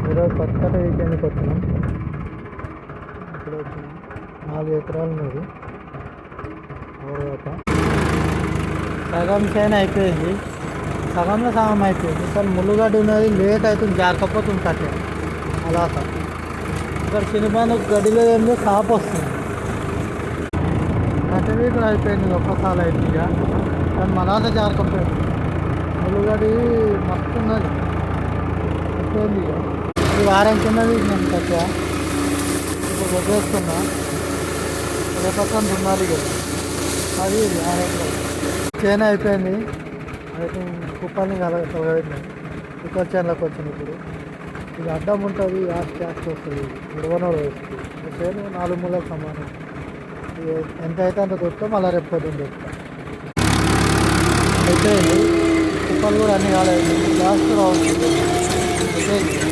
ఈరోజు కొత్తట వీకెండ్కి వచ్చినాం. ఇక్కడ వచ్చినాం 4 ఎకరాలు ఉన్నది. సగం చేను అయిపోయింది, సగంలో సగం అయిపోయింది. కానీ ముళ్ళుగడ్డ ఉన్నది, లేట్ అవుతుంది, జారకపోతుంది కట్టే అలా. ఇక్కడ చిన్నపాన గడిలో ఏమో సాపు వస్తుంది. కట్ట వీకులు అయిపోయింది, ఒక్కసారి అయింది. ఇక కానీ మలాస జారకపోయింది. ముళ్ళుగడ్డి మస్తు ఉన్నది, అయిపోయింది. ఇక ఈ వారం కిందది నేను కట్ట ఇప్పుడు వదిలేస్తున్నా. రేపక్కన దున్నాలి కదా, అది చేను అయిపోయింది. అయితే కుప్పల్ని కలగబెట్టినాయి. ఇక్కడ చేనులోకి వచ్చింది. ఇప్పుడు ఇది అడ్డం ఉంటుంది, ఆస్తి వస్తుంది, ఉడవనోడు వస్తుంది. చేను 4 మూలకు సమానం. ఎంత అయితే అంత దొరుకుతాం, మళ్ళీ రేపు పొద్దున్న దొరుకుతాం. అయిపోయింది. కుప్పలు కూడా అన్నీ కాలేదు, లాస్ట్ రావచ్చు. అయిపోయింది.